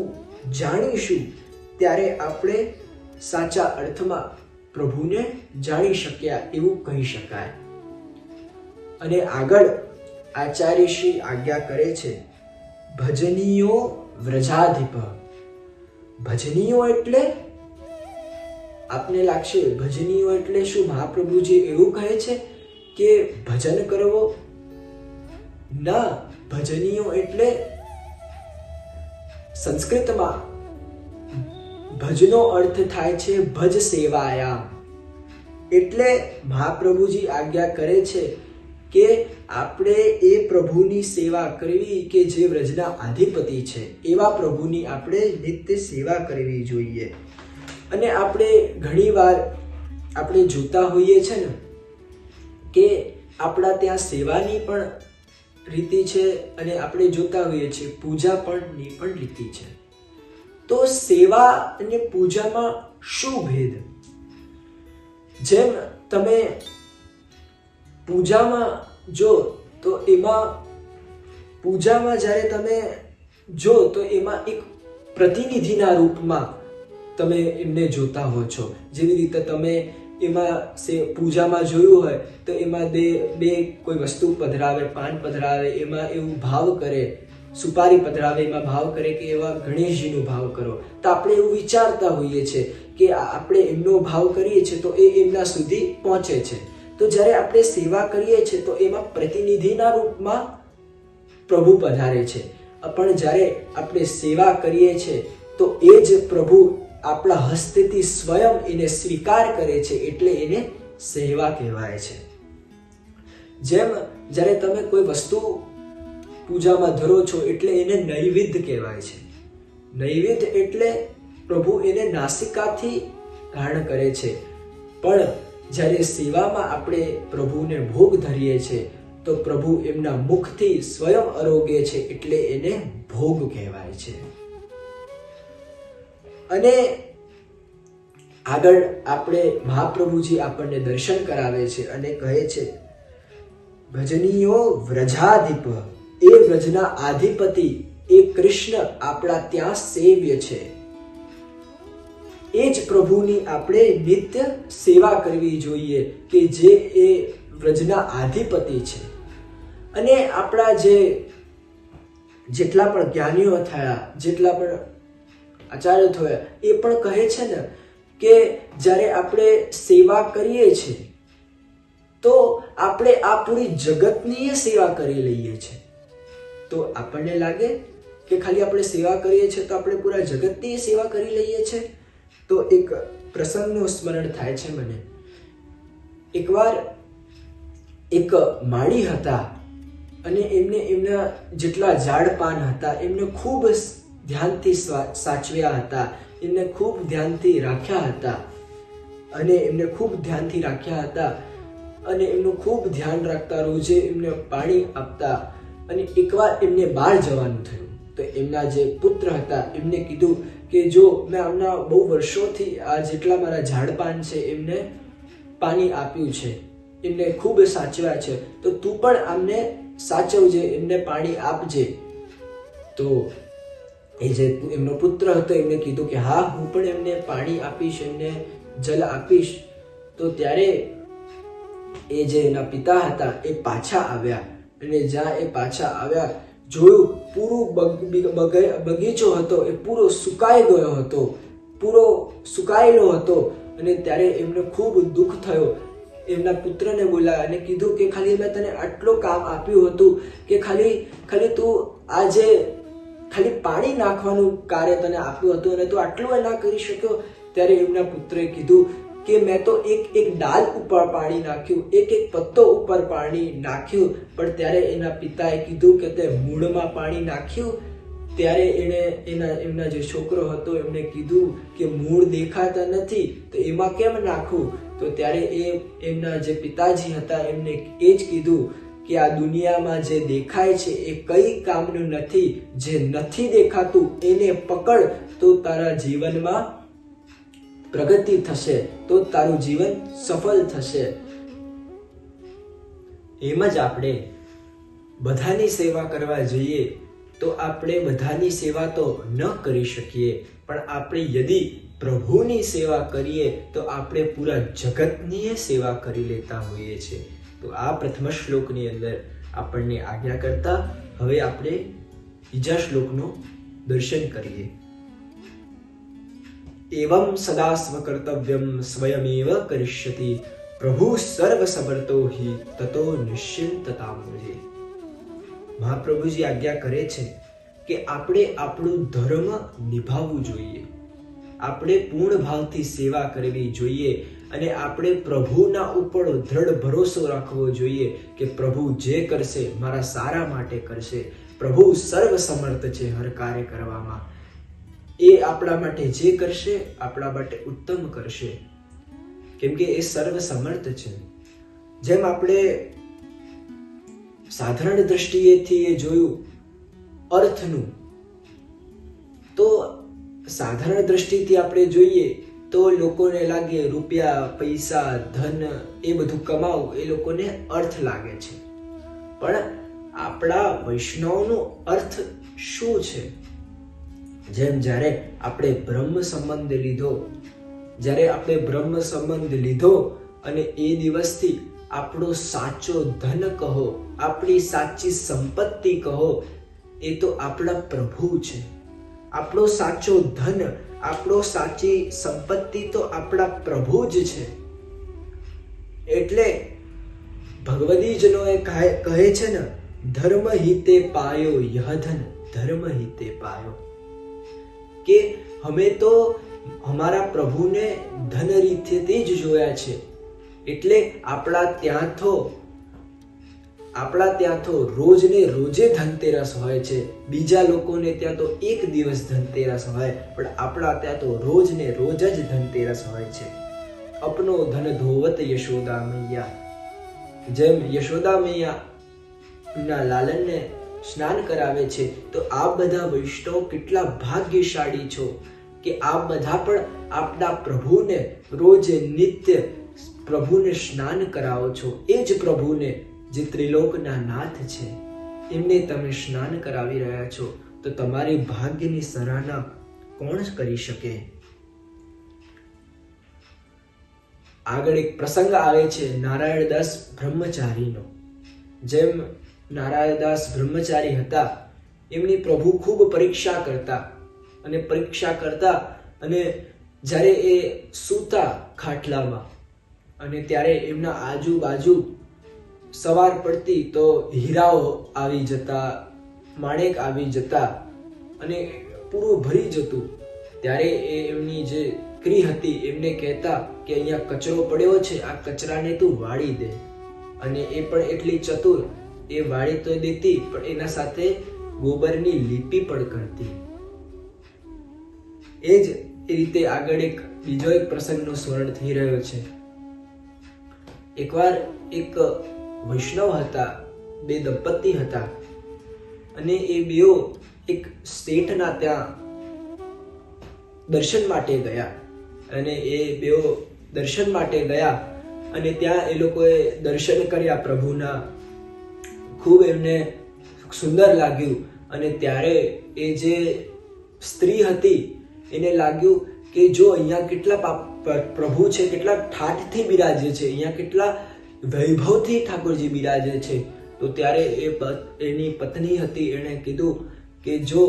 જાણીશું ત્યારે આપણે સાચા અર્થમાં પ્રભુને જાણી શક્યા એવું કહી શકાય. અને આગળ આચાર્ય શ્રી આજ્ઞા કરે છે, ભજનીયો વ્રજાધિપ. ભજનીયો એટલે આપને લાગશે ભજનીયો એટલે શું? મહાપ્રભુજી એવું કહે છે કે ભજન કરવો? ના, ભજનીયો એટલે સંસ્કૃતમાં ભજનો અર્થ થાય છે ભજ સેવાયામ. એટલે મહાપ્રભુજી આજ્ઞા કરે છે કે આપણે એ પ્રભુની સેવા કરવી કે જે વ્રજના અધિપતિ છે એવા પ્રભુની આપણે નિત્ય સેવા કરવી જોઈએ. અને આપણે ઘણીવાર આપણે જોતા હોઈએ છે ને કે આપણા ત્યાં સેવાની પણ રીતિ છે અને આપણે જોતા હોઈએ છીએ પૂજા પણની પણ રીતિ છે. તો સેવા અને પૂજામાં શું ભેદ? જેમ તમે પૂજામાં જો તો એમાં પૂજામાં જ્યારે તમે જો તો એમાં એક પ્રતિનિધિના રૂપમાં તમે એમને જોતા હો છો. જેવી રીતે તમે એમાં પૂજામાં જોયું હોય તો એમાં બે કોઈ વસ્તુ પધરાવે, પાન પધરાવે, એમાં એવું ભાવ કરે, સુપારી પધરાવે, એમાં ભાવ કરે કે એવા ગણેશજીનો ભાવ કરો. તો આપણે એવું વિચારતા હોઈએ છીએ કે આપણે એમનો ભાવ કરીએ છીએ તો એ એમના સુધી પહોંચે છે. તો જ્યારે આપણે સેવા કરીએ છીએ તો એમાં પ્રતિનિધિના રૂપમાં પ્રભુ પધારે છે. પણ જ્યારે આપણે સેવા કરીએ છીએ તો એ જ પ્રભુ આપણા હસ્તેથી સ્વયં એને સ્વીકાર કરે છે, એટલે એને સેવા કહેવાય છે. જેમ જ્યારે તમે કોઈ વસ્તુ પૂજામાં ધરો છો એટલે એને નૈવેદ્ય કહેવાય છે. નૈવેદ્ય એટલે પ્રભુ એને નાસિકાથી ધારણ કરે છે. પણ જ્યારે સેવામાં આપણે પ્રભુને ભોગ ધરીએ છીએ તો પ્રભુ એમના મુખથી સ્વયં આરોગે છે, એટલે એને ભોગ કહેવાય છે. અને આગળ આપણે મહાપ્રભુજી આપણને દર્શન કરાવે છે અને કહે છે ભજનીયો વ્રજાધિપ. એ વ્રજના આધિપતિ એ કૃષ્ણ આપણા ત્યાં સેવ્ય છે. એ જ પ્રભુની આપણે નિત્ય સેવા કરવી જોઈએ કે જે એ વ્રજના આધિપતિ છે. અને આપણા જેટલા પણ જ્ઞાનીઓ થયા, જેટલા પણ આચાર્ય થયા, એ પણ કહે છે ને કે જ્યારે આપણે સેવા કરીએ છીએ તો આપણે આ પૂરી જગતની સેવા કરી લઈએ છીએ. તો આપણને લાગે કે ખાલી આપણે સેવા કરીએ છીએ તો આપણે પૂરા જગતની સેવા કરી લઈએ છીએ. તો એક પ્રસંગનું સ્મરણ થાય છે મને. એકવાર એક માળી હતા અને એમના જેટલા ઝાડ પાન હતા એમને ખૂબ ધ્યાનથી સાચવ્યા હતા, એમને ખૂબ ધ્યાનથી રાખ્યા હતા અને એમનું ખૂબ ધ્યાન રાખતા, રોજે એમને પાણી આપતા. અને એકવાર એમને બહાર જવાનું થયું તો એમના જે પુત્ર હતા એમને કીધું કે જો મેં આમના બહુ વર્ષોથી આ જેટલા મારા ઝાડપાન છે એમને પાણી આપ્યું છે, એમને ખૂબ સાચવ્યા છે, તો તું પણ આમને સાચવજે, એમને પાણી આપજે. તો એ જે એમનો પુત્ર હતો એમને કીધું કે હા, હું પણ એમને પાણી આપીશ, એમને જલ આપીશ. તો ત્યારે એ જે એના પિતા હતા એ પાછા આવ્યા અને જ્યાં એ પાછા આવ્યા જોયું પૂરો બગીચો હતો એ પૂરો સુકાઈ ગયો હતો, પૂરો સુકાયેલો હતો. અને ત્યારે એમને ખૂબ દુઃખ થયો. એમના પુત્રને બોલાવ્યા અને કીધું કે ખાલી મેં તને આટલું કામ આપ્યું હતું કે ખાલી તું આજે ખાલી પાણી નાખવાનું કાર્ય તને આપ્યું હતું અને તું આટલું ના કરી શક્યો. ત્યારે એમના પુત્રએ કીધું કે મેં તો એક ડાલ ઉપર પાણી નાખ્યું, એક પત્તો ઉપર પાણી નાખ્યું. પણ ત્યારે એના પિતાએ કીધું કે તે મૂળમાં પાણી નાખ્યું. ત્યારે એમના જે છોકરો હતો એમને કીધું કે મૂળ દેખાતા નથી તો એમાં કેમ નાખવું. તો ત્યારે એમના જે પિતાજી હતા એમને એ જ કીધું કે આ દુનિયામાં જે દેખાય છે એ કઈ કામનું નથી, જે નથી દેખાતું એને પકડ તો તારા જીવનમાં પ્રગતિ થશે, તો તારું જીવન સફળ થશે. એમ જ આપણે બધાની સેવા કરવા જઈએ તો આપણે બધાની સેવા તો ન કરી શકીએ, પણ આપણે યદિ પ્રભુની સેવા કરીએ તો આપણે પૂરા જગતની સેવા કરી લેતા હોઈએ છીએ. તો આ પ્રથમ શ્લોકની અંદર આપણને આજ્ઞા કરતા હવે આપણે બીજા શ્લોકનું દર્શન કરીએ. એવં સદા સ્વકર્તવ્યમ સ્વયમેવ કરિષ્યતિ પ્રભુ સર્વ સમર્થો હિ તતો નિશ્ચિંતતામ મુજે. મહાપ્રભુજી આજ્ઞા કરે છે કે આપણે આપણું ધર્મ નિભાવવું જોઈએ, આપણે પૂર્ણ ભાવથી સેવા કરવી જોઈએ અને આપણે પ્રભુના ઉપર દ્રઢ ભરોસો રાખવો જોઈએ કે પ્રભુ જે કરશે મારા સારા માટે કરશે. પ્રભુ સર્વ સમર્થ છે હર કાર્ય કરવામાં. એ આપણા માટે જે કરશે આપણા માટે ઉત્તમ કરશે, કેમ કે એ સર્વ સમર્થ છે. જેમ આપણે સાધારણ દ્રષ્ટિએથી એ જોયું અર્થનું, તો સાધારણ દ્રષ્ટિથી આપણે જોઈએ તો લોકોને લાગે રૂપિયા, પૈસા, ધન એ બધું કમાવું એ લોકોને અર્થ લાગે છે. પણ આપણા વૈષ્ણવનો અર્થ શું છે? જેમ જ્યારે આપણે બ્રહ્મ સંબંધ લીધો અને એ દિવસથી આપણો સાચો ધન કહો, આપણી સાચી સંપત્તિ કહો, એ તો આપણા પ્રભુ છે. આપણો સાચો ધન, આપણો સાચી સંપત્તિ તો આપણા પ્રભુ જ છે. એટલે ભગવદીજનોએ કહે છે ને, ધર્મ હિતે પાયો યહ ધન ધર્મ હિતે પાયો, કે અમે તો અમારા પ્રભુને ધન રીતેથી જ જોયા છે. એટલે આપણા ત્યાં તો રોજને રોજે ધનતેરસ હોય છે. બીજા લોકોને ત્યાં તો એક દિવસ ધનતેરસ હોય, પણ આપણા ત્યાં તો રોજને રોજ જ ધનતેરસ હોય છે. અપનો ધન ધોવત યશોદા મૈયા. જેમ યશોદા મૈયા ના લાલનને સ્નાન કરાવે છે, તો આપ બધા વૈષ્ણવ કેટલા ભાગ્યશાળી છો કે આપ બધા પણ આપના પ્રભુને રોજ નિત્ય પ્રભુને સ્નાન કરાવો છો. એ જ પ્રભુને જે ત્રિલોકના નાથ છે એમને તમે સ્નાન કરાવી રહ્યા છો. તો તો તમારી ભાગ્યની સરાહના કોણ કરી શકે? આગળ એક પ્રસંગ આવે છે નારાયણદાસ બ્રહ્મચારીનો. જેમ નારાયણદાસ બ્રહ્મચારી હતા, એમની પ્રભુ ખૂબ પરીક્ષા કરતા અને જ્યારે એ સૂતા ખાટલામાં અને ત્યારે એમના આજુબાજુ સવાર પડતી તો હીરાઓ આવી જતા, માણેક આવી જતા અને પૂરું ભરી જતું. ત્યારે એ એમની જે સ્ત્રી હતી એમને કહેતા કે અહીંયા કચરો પડ્યો છે, આ કચરાને તું વાળી દે. અને એ પણ એટલી ચતુર, એ વાળી તો દેતી પણ એના સાથે ગોબરની લીપી પણ કરતી. એ જ રીતે આગળ બીજો એક પ્રસંગનું સ્મરણ થઈ રહ્યો છે. એકવાર એક વૈષ્ણવ હતા, બે દંપતી હતા અને એ બેઓ એક શેઠના ત્યાં દર્શન માટે ગયા. અને એ બેઓ દર્શન માટે ગયા અને ત્યાં એ લોકોએ દર્શન કર્યા પ્રભુના. ખૂબ એમને સુંદર લાગ્યું. અને ત્યારે એ જે સ્ત્રી હતી એને લાગ્યું કે જો અહીંયા કેટલા પ્રભુ છે, કેટલા ઠાઠથી બિરાજે છે, અહીંયા કેટલા વૈભવથી ઠાકોરજી બિરાજે છે. તો ત્યારે એની પત્ની હતી, એણે કીધું કે જો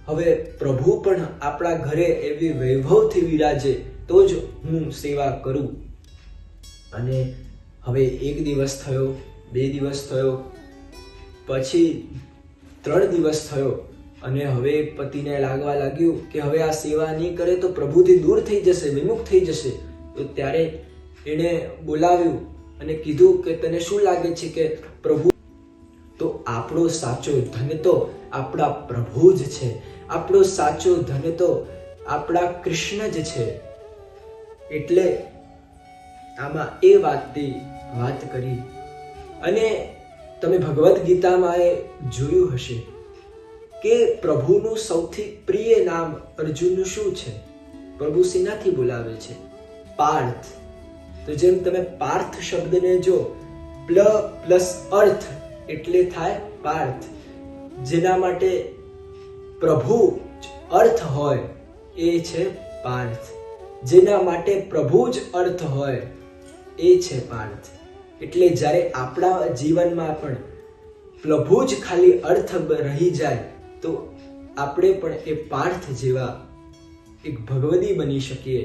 હવે પ્રભુ પણ આપણા ઘરે એવી વૈભવથી બિરાજે તો જ હું સેવા કરું. અને હવે 1 દિવસ થયો, 2 દિવસ થયો, પછી 3 દિવસ થયો અને હવે પતિને લાગવા લાગ્યું કે હવે આ સેવા નહીં કરે તો પ્રભુથી દૂર થઈ જશે, વિમુખ થઈ જશે. તો ત્યારે એણે બોલાવ્યું અને કીધું કે તને શું લાગે છે કે પ્રભુ? તો આપણો સાચો ધન તો આપણા પ્રભુ જ છે, આપણો સાચો ધન તો આપણા કૃષ્ણ જ છે. એટલે આમાં એ વાતની વાત કરી. અને તમે ભગવદ્ ગીતામાં એ જોયું હશે કે પ્રભુનું સૌથી પ્રિય નામ અર્જુનનું શું છે? પ્રભુ શેનાથી બોલાવે છે? પાર્થ. તો જેમ તમે પાર્થ શબ્દને જો પ્લસ અર્થ એટલે થાય પાર્થ. જેના માટે પ્રભુ જ અર્થ હોય એ છે પાર્થ. જેના માટે પ્રભુ જ અર્થ હોય એ છે પાર્થ. એટલે જ્યારે આપણા જીવનમાં પણ પ્રભુ જ ખાલી અર્થ રહી જાય તો આપણે પણ એ પાર્થ જેવા એક ભગવદી બની શકીએ,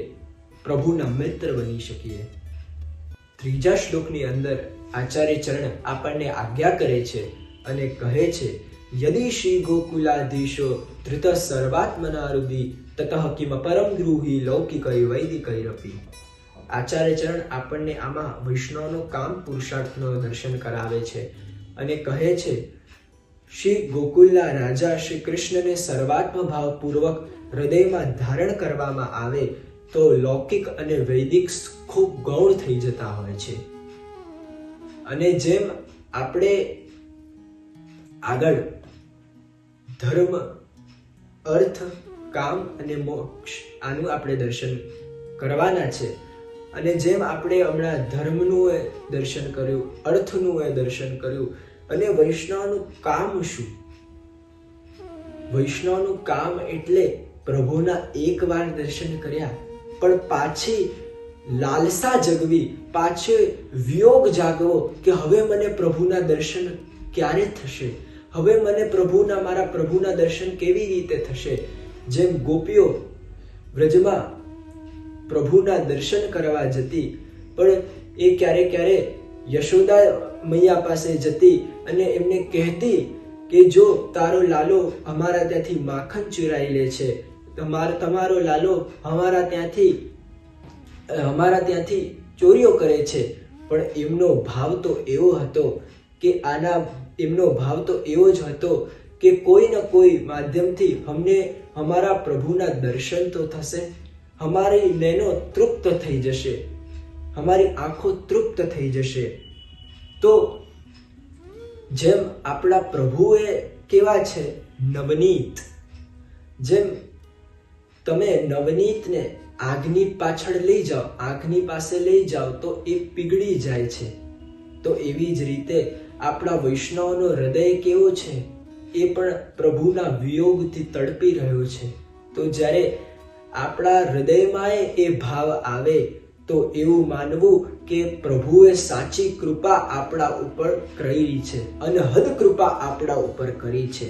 પ્રભુના મિત્ર બની શકીએ. 3જા શ્લોકની અંદર આચાર્ય ચરણ આપણને આજ્ઞા કરે છે અને કહે છે યદિ શ્રી ગોકુલાધીશો ધૃત સર્વાત્મના હૃદિ તતઃ કિમ પરમ દ્રુહિ લૌકિકૈ વૈદિકૈરપી. આચાર્ય ચરણ આપણને આમાં વૈષ્ણવનો કામ પુરુષાર્થનો દર્શન કરાવે છે અને કહે છે શ્રી ગોકુલના રાજા શ્રી કૃષ્ણને સર્વાત્મ ભાવપૂર્વક હૃદયમાં ધારણ કરવામાં આવે તો લૌકિક અને વૈદિક ખૂબ ગૌણ થઈ જતા હોય છે. અને જેમ આપણે આગળ ધર્મ, અર્થ, કામ અને મોક્ષ આનું આપણે દર્શન કરવાના છે. અને જેમ આપણે હમણાં ધર્મનું દર્શન કર્યું, અર્થનું દર્શન કર્યું અને વૈષ્ણવનું કામ શું? વૈષ્ણવનું કામ એટલે પ્રભુના એકવાર દર્શન કર્યા પણ પાછી લાલસા જગવી, પાછો વિયોગ જાગવો કે હવે મને પ્રભુના દર્શન ક્યારે થશે, હવે મને મારા પ્રભુના દર્શન કેવી રીતે થશે. જેમ ગોપીઓ વ્રજમાં પ્રભુના દર્શન કરવા જતી પણ એ ક્યારે યશોદા મૈયા પાસે જતી અને એમને કહેતી કે જો તારો લાલો અમારા ત્યાંથી માખણ ચુરાઈ લે છે, તમારો લાલો અમારા ત્યાંથી ચોરીઓ કરે છે. પણ એમનો ભાવ તો એવો હતો કે એમનો ભાવ તો એવો જ હતો કે કોઈ ન કોઈ માધ્યમથી અમને અમારા પ્રભુના દર્શન તો થશે, અમારી નૈનો તૃપ્ત થઈ જશે, અમારી આંખો તૃપ્ત થઈ જશે. તો જેમ આપણા પ્રભુ એ કેવા છે? નવનીત. જેમ તમે નવનીતને આગની પાછળ લઈ જાઓ, આગની પાસે લઈ જાઓ તો એ પીગળી જાય છે. તો એવી જ રીતે આપણા વૈષ્ણવનો હૃદય કેવો છે? એ પણ પ્રભુના વિયોગથી તડપી રહ્યો છે. તો જ્યારે આપણા હૃદયમાં એ ભાવ આવે તો એવું માનવું કે પ્રભુએ સાચી કૃપા આપણા ઉપર કરી છે, અનહદ કૃપા આપણા ઉપર કરી છે.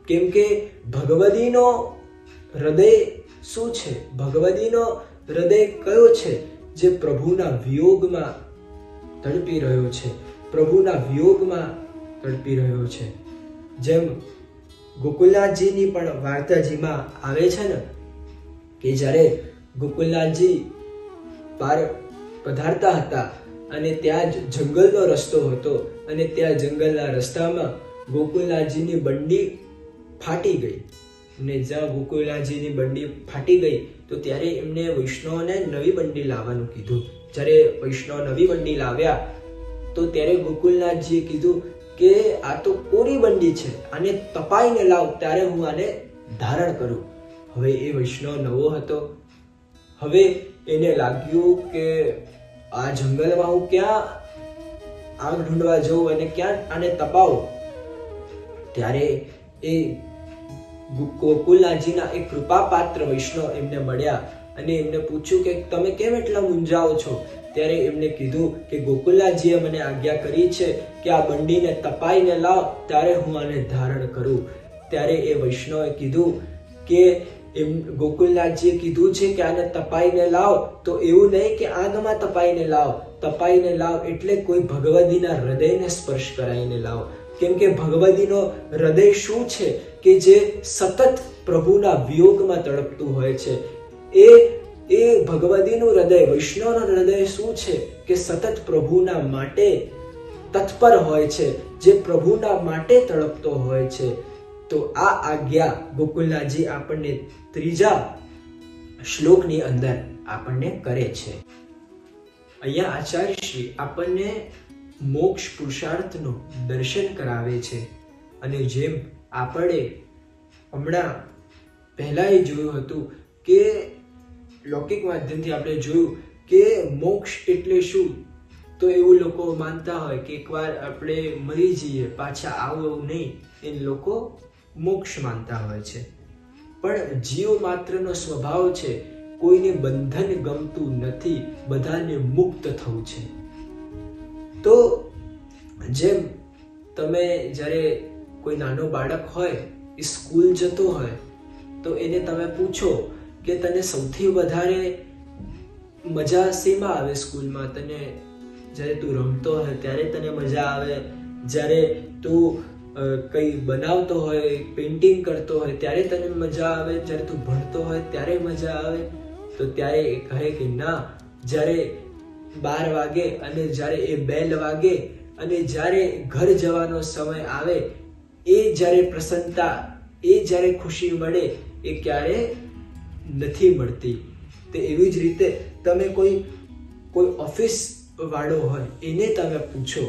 કેમ કે ભગવદીનો હૃદય શું છે? ભગવદીનો હૃદય કયો છે? જે પ્રભુના વિયોગમાં તડપી રહ્યો છે, પ્રભુના વિયોગમાં તડપી રહ્યો છે. જેમ ગોકુલનાથજીની પણ વાર્તાજીમાં આવે છે ને કે જ્યારે ગોકુલનાથજી પાર પધારતા હતા અને ત્યાં જ જંગલનો રસ્તો હતો અને ત્યાં જંગલના રસ્તામાં ગોકુલનાથજીની બંડી ફાટી ગઈ અને જ્યાં ગોકુલનાથજીની બંડી ફાટી ગઈ તો ત્યારે એમને વૈષ્ણવને નવી બંડી લાવવાનું કીધું. જ્યારે વૈષ્ણવ નવી બંડી લાવ્યા તો ત્યારે ગોકુલનાથજીએ કીધું કે આ તો કોરી બંડી છે, આને તપાઈને લાવ ત્યારે હું આને ધારણ કરું. હવે એ વૈષ્ણવ નવો હતો. હવે એને લાગ્યું કે આ જંગલમાં હું ક્યાં આગ ઢૂંઢવા જઉં અને ક્યાં આને તપાવું. ત્યારે એ ગોકુલનાથજીના એક કૃપાપાત્ર વૈષ્ણવ એમને મળ્યા અને એમને પૂછ્યું કે તમે કેમ એટલા મૂંઝાઓ છો? ત્યારે એમને કીધું કે ગોકુલનાથજીએ મને આજ્ઞા કરી છે કે આ બંડીને તપાઈને લાવ ત્યારે હું આને ધારણ કરું. ત્યારે એ વૈષ્ણવે કીધું કે ગોકુલનાથજીએ કીધું છે કે આને તપાઈને લાવ, તો એવું નહીં કે આગમાં તપાઈને લાવ. તપાઈને લાવ એટલે કોઈ ભગવદીના હૃદયને સ્પર્શ કરાઈને લાવ. કેમ કે ભગવદીનો હૃદય શું છે કે જે સતત પ્રભુના વિયોગમાં તડપતું હોય છે. એ ભગવદીનું હૃદય, વૈષ્ણવનું હૃદય શું છે કે સતત પ્રભુના માટે તત્પર હોય છે, જે પ્રભુના માટે તડપતો હોય છે. તો આ આજ્ઞા ગોકુલનાથજી આપણને 3જા શ્લોકની અંદર આપણને કરે છે. અહીંયા આચાર્યશ્રી આપણને મોક્ષ પુરુષાર્થનું દર્શન કરાવે છે. અને જેમ આપણે હમણાં પહેલાં જોયું હતું કે લૌકિક માધ્યમથી આપણે જોયું કે મોક્ષ એટલે શું, તો એવું લોકો માનતા હોય કે એકવાર આપણે મરી જઈએ પાછા આવું નહીં, એ લોકો મોક્ષ માનતા હોય છે. પણ જીવ માત્રનો સ્વભાવ છે કોઈને બંધન ગમતું નથી, બધાને મુક્ત થવું છે. તો જેમ તમે જ્યારે કોઈ નાનો બાળક હોય એ સ્કૂલ જતો હોય તો એને તમે પૂછો કે તને સૌથી વધારે મજા શેમાં આવે સ્કૂલમાં? તને જ્યારે તું રમતો હોય ત્યારે તને મજા આવે, જ્યારે તું કંઈ બનાવતો હોય, પેઇન્ટિંગ કરતો હોય ત્યારે તને મજા આવે, જ્યારે તું ભણતો હોય ત્યારે મજા આવે? તો ત્યારે એ કહે કે ના, જ્યારે 12 વાગે અને જ્યારે એ બેલ વાગે અને જ્યારે ઘર જવાનો સમય આવે એ જ્યારે પ્રસન્નતા, એ જ્યારે ખુશી મળે એ ક્યારે નથી મળતી. તો એવી જ રીતે તમે કોઈ ઓફિસ વાળો હોય એને તમે પૂછો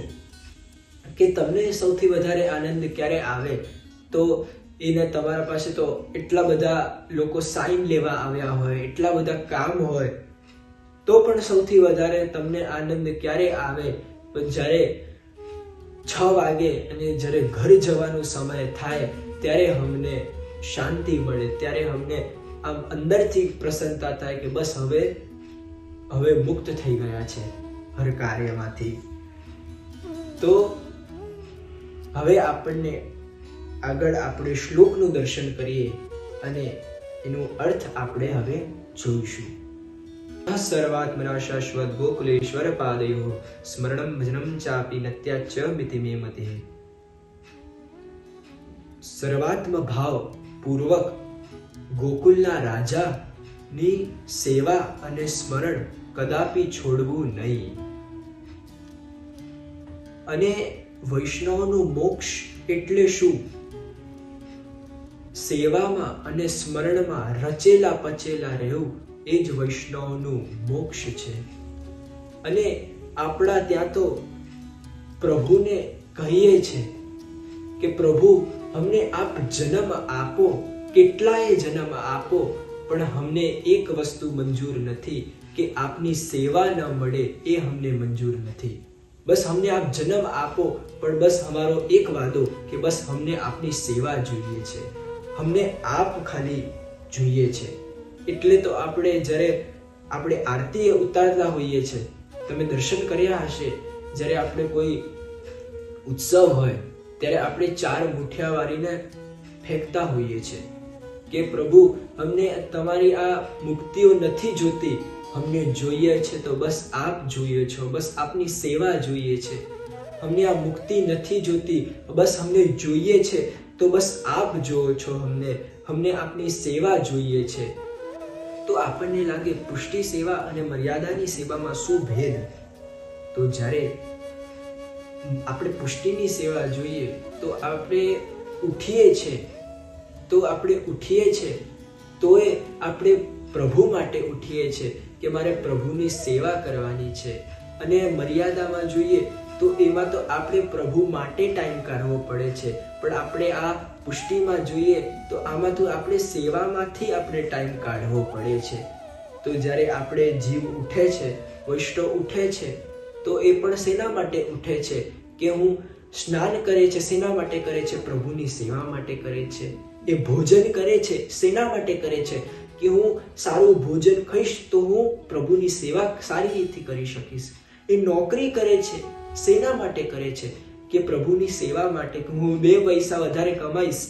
કે તમને સૌથી વધારે આનંદ ક્યારે આવે, તો એને તમારા પાસે તો એટલા બધા લોકો સાઇન લેવા આવ્યા હોય, એટલા બધા કામ હોય, તો પણ સૌથી વધારે તમને આનંદ ક્યારે આવે? પણ જ્યારે 6 વાગે અને જ્યારે ઘર જવાનો સમય થાય ત્યારે અમને શાંતિ મળે, ત્યારે અમને આમ અંદરથી પ્રસન્નતા થાય કે બસ હવે મુક્ત થઈ ગયા છે હર કાર્યમાંથી. તો હવે આપણને આગળ આપણે શ્લોકનું દર્શન કરીએ અને એનો અર્થ આપણે હવે જોઈશું. સર્વાત્મના શાશ્વત ગોકુલેશ્વર પાદયો સ્મરણમ ભજનમ ચાપી નત્યાચ મિતિ મે મતે. સર્વાત્મ ભાવ પૂર્વક ગોકુલના રાજાની સેવા અને સ્મરણ કદાપી છોડવું નહીં. અને વૈષ્ણવનું મોક્ષ એટલે શું? સેવામાં અને સ્મરણમાં રચેલા પચેલા રહેવું એ જ વૈષ્ણવનું મોક્ષ છે. અને આપણા ત્યાં તો પ્રભુને કહીએ છે કે પ્રભુ અમને આપ જન્મ આપો, કેટલાય જન્મ આપો, પણ અમને એક વસ્તુ મંજૂર નથી કે આપની સેવા ન મળે, એ અમને મંજૂર નથી. બસ અમને આપ જન્મ આપો, પણ બસ અમારો એક વાદો કે બસ અમને આપની સેવા જોઈએ છે, અમને આપ ખાલી જોઈએ છે. એટલે તો આપણે જ્યારે આપણે આરતી ઉતારતા હોઈએ છે, તમે દર્શન કર્યા હશે, જ્યારે આપણે કોઈ ઉત્સવ હોય ત્યારે આપણે 4 મુઠિયા વાળીને ફેંકતા હોઈએ છે કે પ્રભુ અમને તમારી આ મુક્તિઓ નથી જોતી, અમને જોઈએ છે તો બસ આપ જોઈએ છો, બસ આપની સેવા જોઈએ છે. અમને આ મુક્તિ નથી જોતી, બસ અમને જોઈએ છે તો બસ આપ જોવો છો, અમને આપની સેવા જોઈએ છે. તો આપણને લાગે પુષ્ટિ સેવા અને મર્યાદાની સેવામાં શું ભેદ? તો જ્યારે આપણે પુષ્ટિની સેવા જોઈએ તો આપણે ઉઠીએ છે તો એ આપણે પ્રભુ માટે ઉઠીએ છે કે મારે પ્રભુની સેવા કરવાની છે. અને મર્યાદામાં જોઈએ તો એમાં તો આપણે પ્રભુ માટે ટાઈમ કાઢવો પડે છે, પણ આપણે આ પુષ્ટિમાં જોઈએ તો આમાં તો આપણે સેવામાંથી આપણે ટાઈમ કાઢવો પડે છે. તો જ્યારે આપણે જીવ ઉઠે છે, વૈષ્ણવ ઉઠે છે, તો એ પણ શેના માટે ઉઠે છે કે હું સ્નાન કરે છે, શેના માટે કરે છે? પ્રભુની સેવા માટે કરે છે. એ ભોજન કરે છે, શેના માટે કરે છે? કે હું સારું ભોજન ખાઈશ તો હું પ્રભુની સેવા સારી રીતે કરી શકીશ. એ નોકરી કરે છે, શેના માટે કરે છે? કે પ્રભુની સેવા માટે. હું 2 પૈસા વધારે કમાઈશ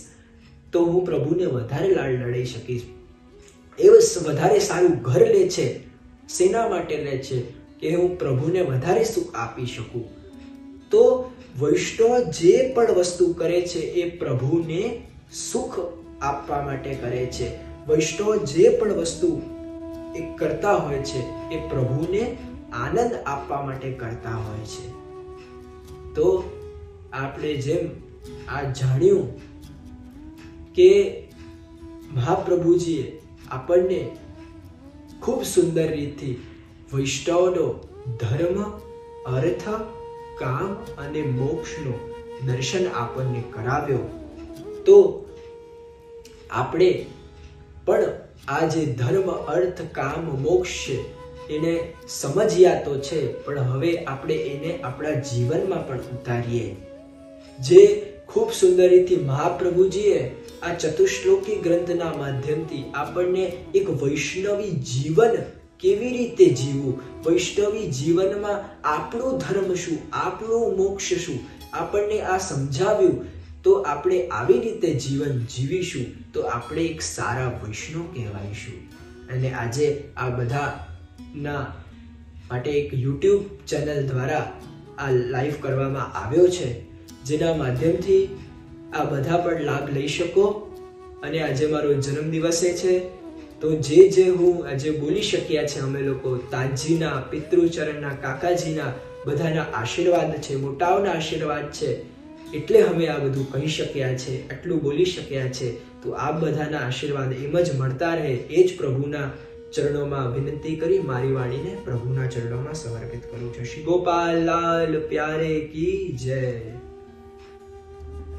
તો હું પ્રભુને વધારે લાડ લડાઈ શકીશ. એ વધારે સારું ઘર લે છે, શેના માટે લે છે? કે હું પ્રભુને વધારે સુખ આપી શકું. તો વૈષ્ણવ જે પણ વસ્તુ કરે છે એ પ્રભુને સુખ આપવા માટે કરે છે. વૈષ્ણવ જે પણ વસ્તુ એ કરતા હોય છે એ પ્રભુને આનંદ આપવા માટે કરતા હોય છે. તો આપણે જેમ આ જાણ્યું કે મહાપ્રભુજીએ આપણને ખૂબ સુંદર રીતથી વૈષ્ણવનો ધર્મ, અર્થ, કામ અને મોક્ષનો દર્શન આપણને કરાવ્યો. તો આપણે પણ આ જે ધર્મ, અર્થ, કામ, મોક્ષ છે એને સમજ્યા તો છે, પણ હવે આપણે એને આપણા જીવનમાં પણ ઉતારીએ. જે ખૂબ સુંદર રીતે મહાપ્રભુજીએ આ ચતુશ્લોકી ગ્રંથના માધ્યમથી આપણને એક વૈષ્ણવી જીવન કેવી રીતે જીવવું, વૈષ્ણવી જીવનમાં આપણું ધર્મ શું, આપણું મોક્ષ શું, આપણને આ સમજાવ્યું. તો આપણે આવી રીતે જીવન જીવીશું તો આપણે એક સારા વૈષ્ણવ કહેવાઈશું. અને આજે આ બધાના માટે એક યુટ્યુબ ચેનલ દ્વારા આ લાઈવ કરવામાં આવ્યો છે, જેના માધ્યમથી આ બધા પણ લાભ લઈ શકો. અને આજે મારો જન્મદિવસે છે, તો જે હું આજે બોલી શક્યા છે અમે લોકો, તાજજીના, પિતૃચરણના, કાકાજીના બધાના આશીર્વાદ છે, મોટાઓના આશીર્વાદ છે, એટલે અમે આ બધું કહી શક્યા છે, આટલું બોલી શક્યા છે. તો આ બધાના આશીર્વાદ એમ જ મળતા રહે, એ જ પ્રભુના ચરણોમાં વિનંતી કરી મારી વાણીને પ્રભુના ચરણોમાં સમર્પિત કરું છું. શ્રી ગોપાલ લાલ પ્યારે કી જય.